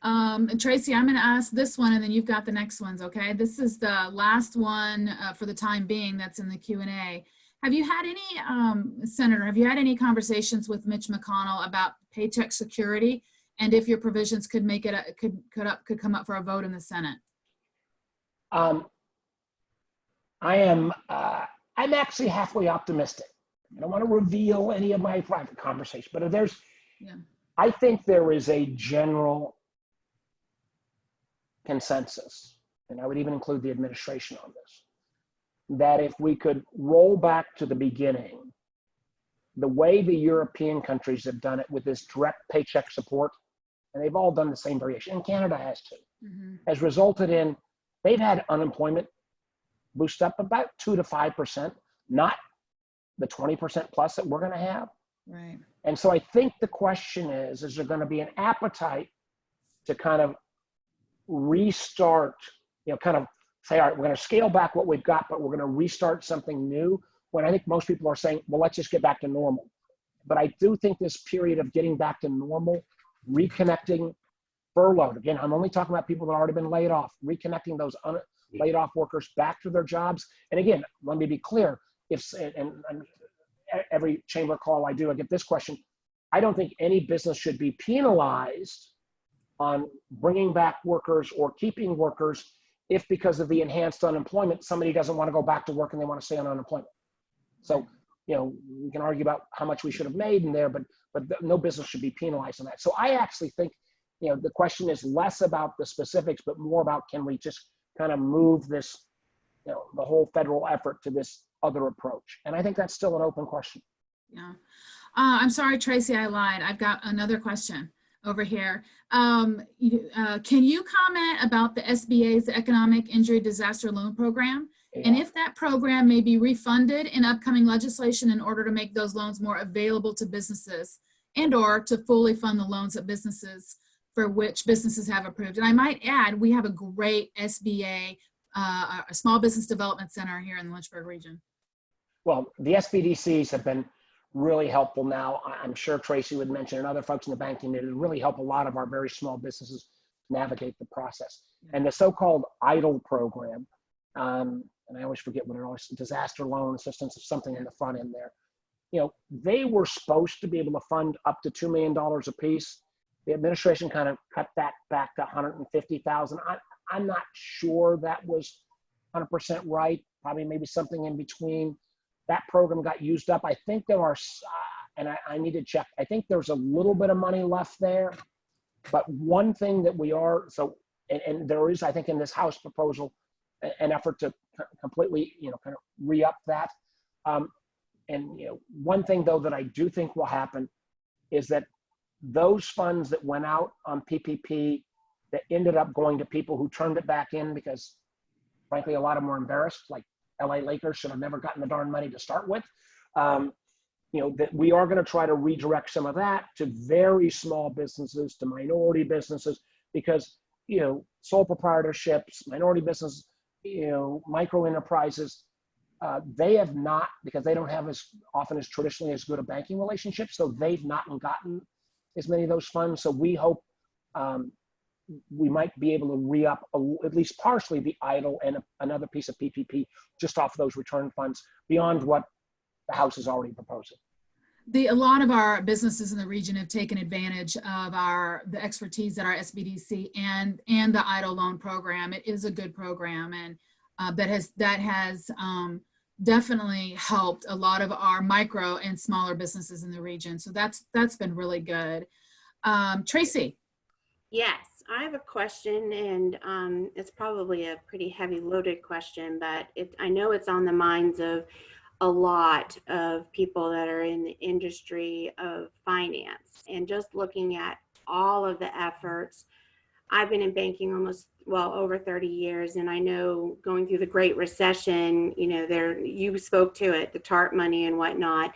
And Tracy, I'm going to ask this one, and then you've got the next ones. Okay. This is the last one for the time being that's in the Q&A. Have you had any, Senator, have you had any conversations with Mitch McConnell about paycheck security and if your provisions could make it, could come up for a vote in the Senate? I'm actually halfway optimistic. I don't want to reveal any of my private conversations, but I think there is a general consensus, and I would even include the administration on this, that if we could roll back to the beginning, the way the European countries have done it with this direct paycheck support, and they've all done the same variation, and Canada has too, has resulted in, they've had unemployment boost up about 2 to 5%, not the 20% plus that we're going to have. Right. And so I think the question is there going to be an appetite to kind of restart, you know, kind of say, all right, we're going to scale back what we've got, but we're going to restart something new, when I think most people are saying, well, let's just get back to normal. But I do think this period of getting back to normal, reconnecting, furloughed, again, I'm only talking about people that have already been laid off, reconnecting those laid off workers back to their jobs. And again, let me be clear, and every chamber call I do, I get this question. I don't think any business should be penalized on bringing back workers or keeping workers if, because of the enhanced unemployment, somebody doesn't want to go back to work and they want to stay on unemployment. So, you know, we can argue about how much we should have made in there, but no business should be penalized on that. So I actually think, you know, the question is less about the specifics, but more about, can we just kind of move this, you know, the whole federal effort to this other approach? And I think that's still an open question. Yeah. I'm sorry, Tracy, I lied. I've got another question over here. Can you comment about the SBA's Economic Injury Disaster Loan Program? Yeah. And if that program may be refunded in upcoming legislation in order to make those loans more available to businesses, and or to fully fund the loans that businesses for which businesses have approved. And I might add, we have a great SBA, a Small Business Development Center here in the Lynchburg region. Well, the SBDCs have been really helpful now. I'm sure Tracy would mention, and other folks in the banking community, really help a lot of our very small businesses navigate the process. And the so-called EIDL program, and I always forget what it was, disaster loan assistance, or something in the front end there. You know, they were supposed to be able to fund up to $2 million a piece. The administration kind of cut that back to 150,000. I'm not sure that was 100% right. Probably maybe something in between. That program got used up. I think there are, and I need to check, I think there's a little bit of money left there. But one thing that we are, and there is, I think, in this House proposal, an effort to completely, kind of re-up that. And one thing though that I do think will happen is that those funds that went out on PPP that ended up going to people who turned it back in because, frankly, a lot of them were embarrassed, like LA Lakers should have never gotten the darn money to start with. That we are going to try to redirect some of that to very small businesses, to minority businesses, because, sole proprietorships, minority business, micro enterprises, they have not, because they don't have as often as traditionally as good a banking relationship, so they've not gotten as many of those funds. So we hope we might be able to re-up at least partially the EIDL and another piece of PPP just off those return funds beyond what the House is already proposing. A lot of our businesses in the region have taken advantage of the expertise at our SBDC and the EIDL loan program. It is a good program, and that has definitely helped a lot of our micro and smaller businesses in the region. So that's been really good. Tracy. Yes, I have a question, and it's probably a pretty heavy loaded question, but I know it's on the minds of a lot of people that are in the industry of finance. And just looking at all of the efforts, I've been in banking over 30 years, and I know going through the Great Recession, you spoke to it, the TARP money and whatnot.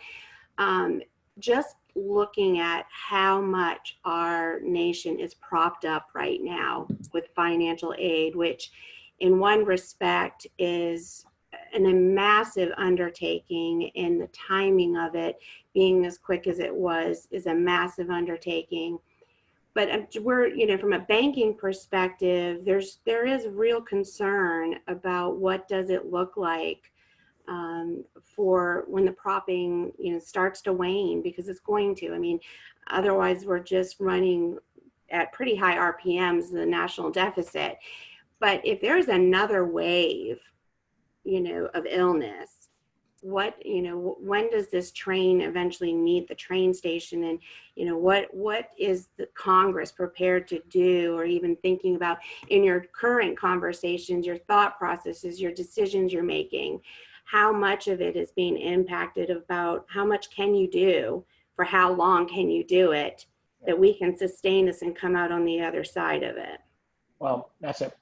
Just looking at how much our nation is propped up right now with financial aid, which in one respect is a massive undertaking, and the timing of it being as quick as it was is a massive undertaking. But we're, from a banking perspective, there is real concern about what does it look like for when the propping, starts to wane, because it's going to. I mean, otherwise we're just running at pretty high RPMs, the national deficit. But if there's another wave, of illness, when does this train eventually meet the train station? And, what is the Congress prepared to do, or even thinking about in your current conversations, your thought processes, your decisions you're making? How much of it is being impacted about how much can you do, for how long can you do it, that we can sustain this and come out on the other side of it? Well, that's the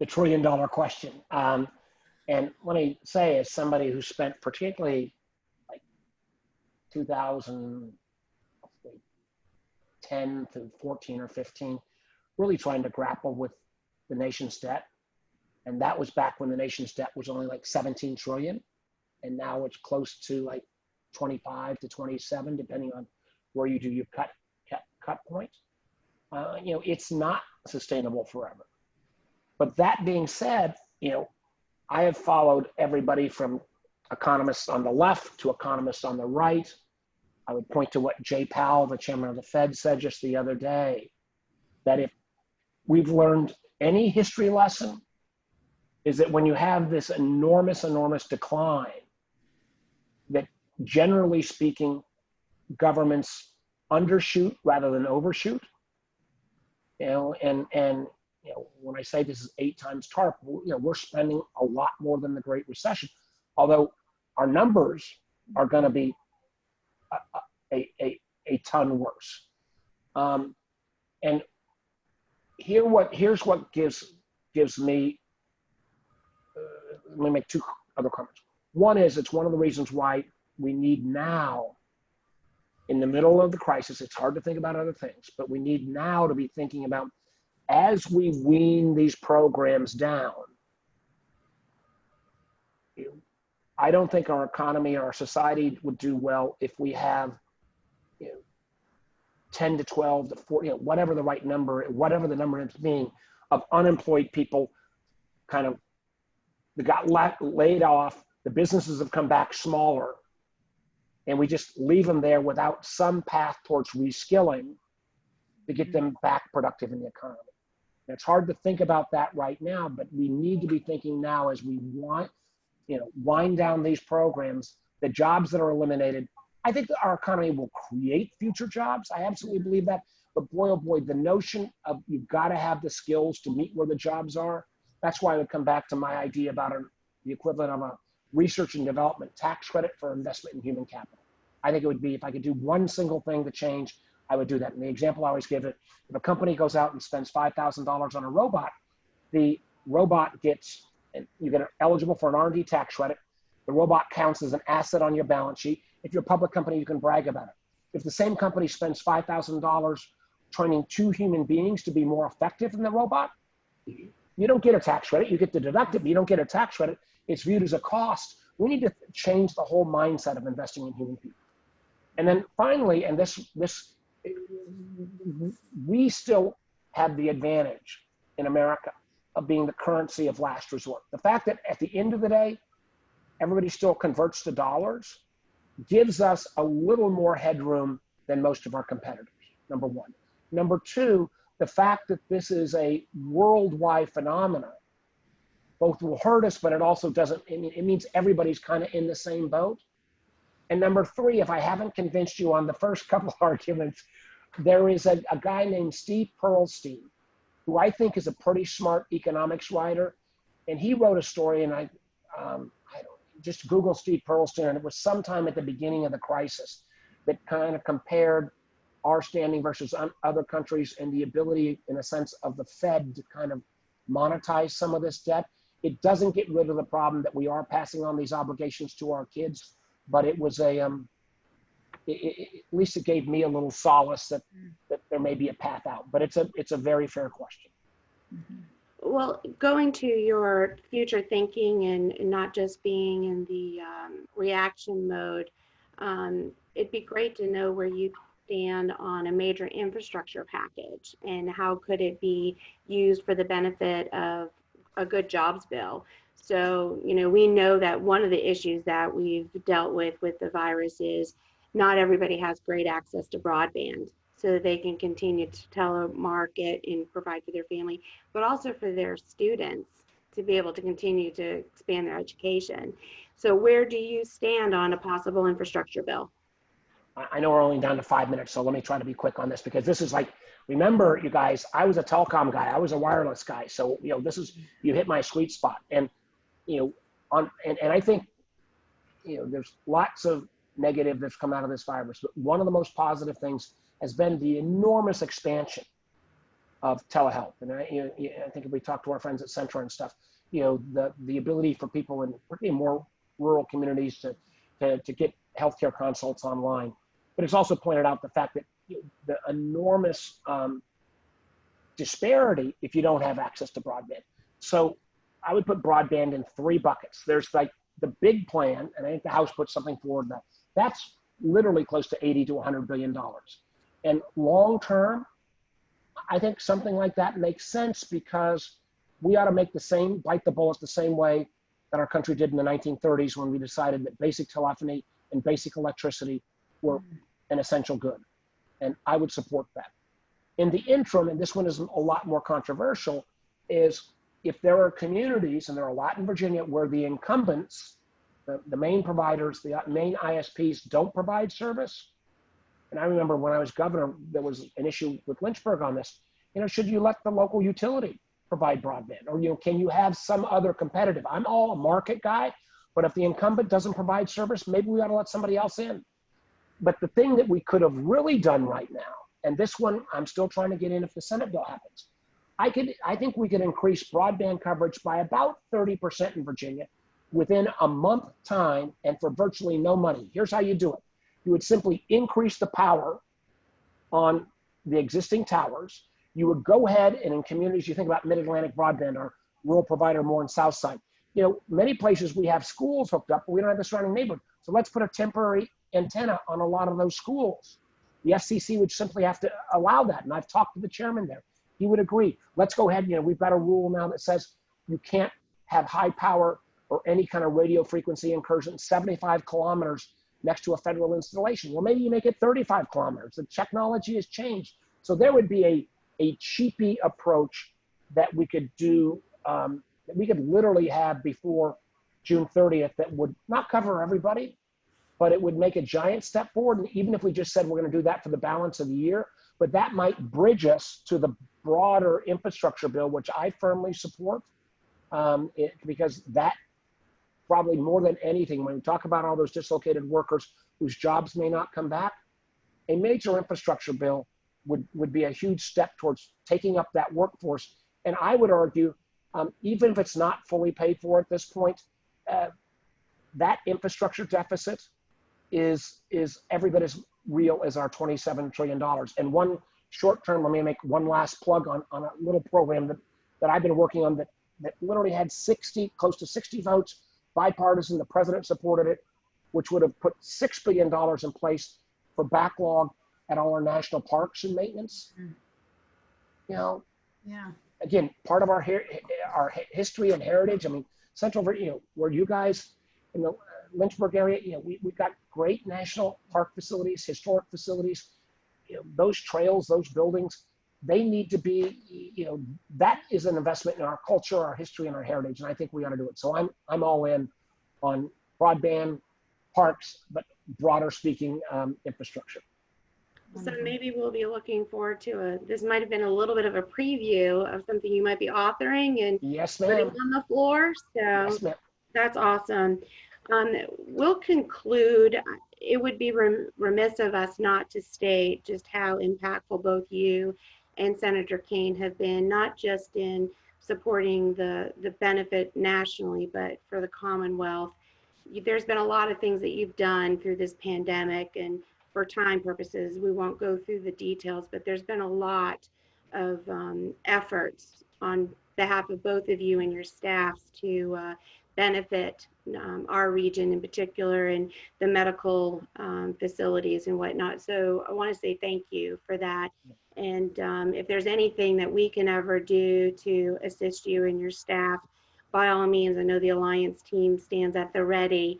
$1 trillion question. And let me say, as somebody who spent particularly like 2010 to 14 or 15, really trying to grapple with the nation's debt. And that was back when the nation's debt was only like 17 trillion. And now it's close to like 25 to 27, depending on where you do your cut point. It's not sustainable forever. But that being said, I have followed everybody from economists on the left to economists on the right. I would point to what Jay Powell, the chairman of the Fed, said just the other day, that if we've learned any history lesson, is that when you have this enormous decline, that generally speaking, governments undershoot rather than overshoot. And when I say this is 8 times TARP, we're spending a lot more than the Great Recession, although our numbers are going to be a ton worse. And here's what gives me. Let me make 2 other comments. One is, it's one of the reasons why we need now, in the middle of the crisis, it's hard to think about other things, but we need now to be thinking about, as we wean these programs down, I don't think our economy or our society would do well if we have, you know, 10 to 12 to 40, you know, whatever the right number, whatever the number ends up being, of unemployed people kind of that got laid off. The businesses have come back smaller, and we just leave them there without some path towards reskilling to get them back productive in the economy. And it's hard to think about that right now, but we need to be thinking now as we want, you know, wind down these programs, the jobs that are eliminated. I think that our economy will create future jobs. I absolutely believe that. But boy, oh boy, the notion of you've got to have the skills to meet where the jobs are. That's why I would come back to my idea about the equivalent of a research and development tax credit for investment in human capital. I think it would be, if I could do one single thing to change, I would do that. And the example I always give it, if a company goes out and spends $5,000 on a robot, the robot gets, you get eligible for an R&D tax credit. The robot counts as an asset on your balance sheet. If you're a public company, you can brag about it. If the same company spends $5,000 training 2 human beings to be more effective than the robot, you don't get a tax credit. You get to deduct it, but you don't get a tax credit. It's viewed as a cost. We need to change the whole mindset of investing in human people. And then finally, and we still have the advantage in America of being the currency of last resort. The fact that at the end of the day, everybody still converts to dollars gives us a little more headroom than most of our competitors, number one. Number two, the fact that this is a worldwide phenomenon both will hurt us, but it also doesn't, it means everybody's kind of in the same boat. And number three, if I haven't convinced you on the first couple of arguments, there is a guy named Steve Pearlstein, who I think is a pretty smart economics writer. And he wrote a story, and I don't just Google Steve Pearlstein, and it was sometime at the beginning of the crisis that kind of compared our standing versus other countries and the ability, in a sense, of the Fed to kind of monetize some of this debt. It doesn't get rid of the problem that we are passing on these obligations to our kids, but it was at least it gave me a little solace that there may be a path out. But it's a very fair question. Well, going to your future thinking and not just being in the reaction mode, it'd be great to know where you stand on a major infrastructure package and how could it be used for the benefit of a good jobs bill. So, you know, we know that one of the issues that we've dealt with the virus is not everybody has great access to broadband, so that they can continue to telemarket and provide for their family, but also for their students to be able to continue to expand their education. So where do you stand on a possible infrastructure bill? I know we're only down to 5 minutes, so let me try to be quick on this, because this is like, remember, you guys, I was a telecom guy. I was a wireless guy. So, you know, this is, you hit my sweet spot. And, you know, and I think, you know, there's lots of negative that's come out of this virus, but one of the most positive things has been the enormous expansion of telehealth. And I think if we talk to our friends at Centra and stuff, you know, the ability for people in particularly more rural communities to get healthcare consults online. But it's also pointed out the fact that, you know, the enormous disparity if you don't have access to broadband. So I would put broadband in 3 buckets. There's like the big plan, and I think the House put something forward that's literally close to $80 to $100 billion. And long term, I think something like that makes sense, because we ought to bite the bullet the same way that our country did in the 1930s, when we decided that basic telephony and basic electricity were an essential good. And I would support that. In the interim, and this one is a lot more controversial, is if there are communities, and there are a lot in Virginia, where the incumbents, the main providers, the main ISPs don't provide service. And I remember when I was governor, there was an issue with Lynchburg on this. You know, should you let the local utility provide broadband? Or, you know, can you have some other competitive? I'm all a market guy, but if the incumbent doesn't provide service, maybe we ought to let somebody else in. But the thing that we could have really done right now, and this one I'm still trying to get in if the Senate bill happens, I think we could increase broadband coverage by about 30% in Virginia within a month time, and for virtually no money. Here's how you do it. You would simply increase the power on the existing towers. You would go ahead, and in communities, you think about Mid-Atlantic Broadband or rural provider more in South Side, many places we have schools hooked up, but we don't have the surrounding neighborhood. So let's put a temporary antenna on a lot of those schools. The FCC would simply have to allow that. And I've talked to the chairman there. He would agree. Let's go ahead. We've got a rule now that says you can't have high power or any kind of radio frequency incursion 75 kilometers next to a federal installation. Well, maybe you make it 35 kilometers. The technology has changed. So there would be a cheapy approach that we could do, that we could literally have before June 30th that would not cover everybody, but it would make a giant step forward. And even if we just said we're going to do that for the balance of the year, but that might bridge us to the broader infrastructure bill, which I firmly support, because that probably more than anything, when we talk about all those dislocated workers whose jobs may not come back, a major infrastructure bill would be a huge step towards taking up that workforce. And I would argue, even if it's not fully paid for at this point, that infrastructure deficit is every bit as real as our $27 trillion. And one short term, let me make one last plug on a little program that I've been working on that literally had close to 60 votes, bipartisan. The president supported it, which would have put $6 billion in place for backlog at all our national parks and maintenance. Yeah. Again, part of our history and heritage. I mean, Central, where you guys in the Lynchburg area, we've got great national park facilities, historic facilities. Those trails, those buildings, they need to be, that is an investment in our culture, our history, and our heritage. And I think we ought to do it. So I'm all in on broadband, parks, but broader speaking, infrastructure. So maybe we'll be looking forward to this might have been a little bit of a preview of something you might be authoring and yes, putting ma'am. on the floor. So yes, ma'am. That's awesome. We'll conclude. It would be remiss of us not to state just how impactful both you and Senator Kane have been, not just in supporting the benefit nationally, but for the Commonwealth. There's been a lot of things that you've done through this pandemic, and for time purposes, we won't go through the details, but there's been a lot of efforts on behalf of both of you and your staffs to benefit our region in particular and the medical facilities and whatnot. So I want to say thank you for that. And if there's anything that we can ever do to assist you and your staff, by all means, I know the Alliance team stands at the ready.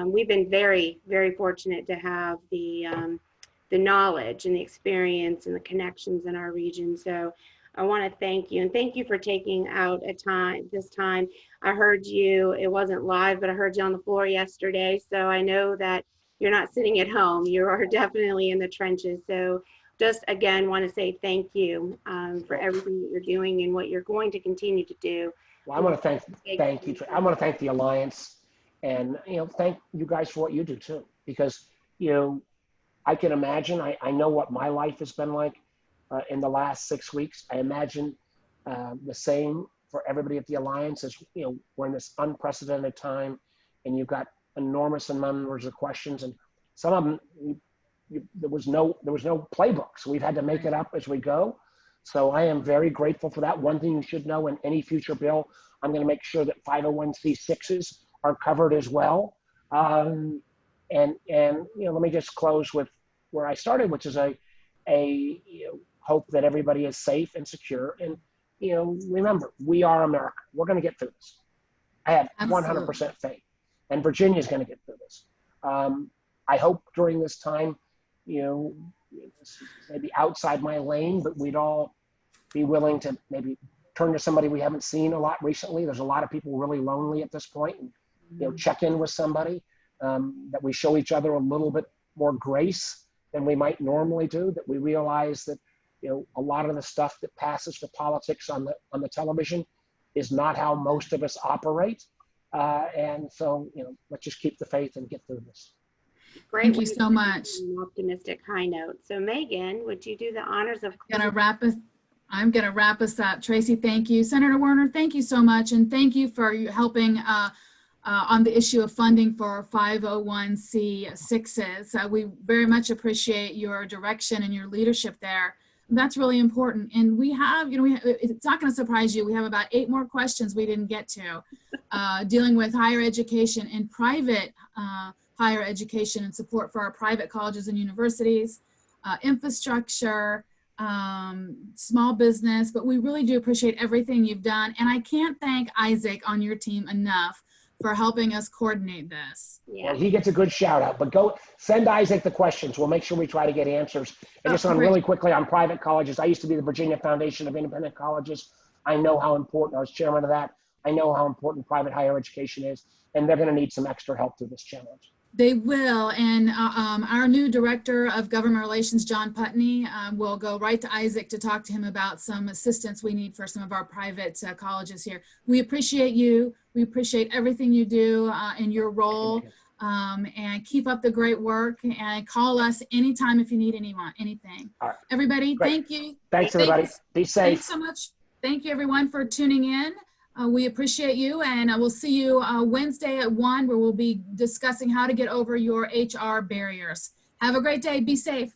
We've been very, very fortunate to have the knowledge and the experience and the connections in our region. So I want to thank you, and thank you for taking out this time. I heard you, it wasn't live, but I heard you on the floor yesterday. So I know that you're not sitting at home. You are definitely in the trenches. So just again, want to say thank you for everything that you're doing and what you're going to continue to do. Well, I want to thank you. I want to thank the Alliance, and thank you guys for what you do too, because I can imagine. I know what my life has been like in the last 6 weeks. I imagine the same for everybody at the Alliance. As we're in this unprecedented time, and you've got enormous numbers of questions, and some of them there was no playbook, so we've had to make it up as we go. So I am very grateful for that. One thing you should know, in any future bill, I'm going to make sure that 501c6s are covered as well. And let me just close with where I started, which is a hope that everybody is safe and secure. And remember, we are America. We're going to get through this. I have 100% faith, and Virginia is going to get through this. I hope during this time, this is maybe outside my lane, but we'd all be willing to maybe turn to somebody we haven't seen a lot recently. There's a lot of people really lonely at this point, and check in with somebody, that we show each other a little bit more grace than we might normally do, that we realize that a lot of the stuff that passes for politics on the television is not how most of us operate, and so let's just keep the faith and get through this. Great. Thank you so much. An optimistic high note. So Megan, would you do the honors of I'm going to wrap us up. Tracy, thank you. Senator Werner, thank you so much. And thank you for helping on the issue of funding for 501c6s. We very much appreciate your direction and your leadership there. That's really important. And we have, it's not going to surprise you. We have about 8 more questions we didn't get to, dealing with higher education and private higher education and support for our private colleges and universities, infrastructure, small business. But we really do appreciate everything you've done. And I can't thank Isaac on your team enough for helping us coordinate this. Yeah. Well, he gets a good shout out, but go send Isaac the questions. We'll make sure we try to get answers. And just on really quickly on private colleges, I used to be the Virginia Foundation of Independent Colleges. I know how important, I was chairman of that. I know how important private higher education is, and they're going to need some extra help through this challenge. They will, and our new Director of Government Relations, John Putney, will go right to Isaac to talk to him about some assistance we need for some of our private colleges here. We appreciate you. We appreciate everything you do in your role, and keep up the great work, and call us anytime if you need anything. All right. Everybody, Great. thank you. Thanks, everybody. Be safe. Thanks so much. Thank you, everyone, for tuning in. We appreciate you, and we'll see you Wednesday at 1, where we'll be discussing how to get over your HR barriers. Have a great day. Be safe.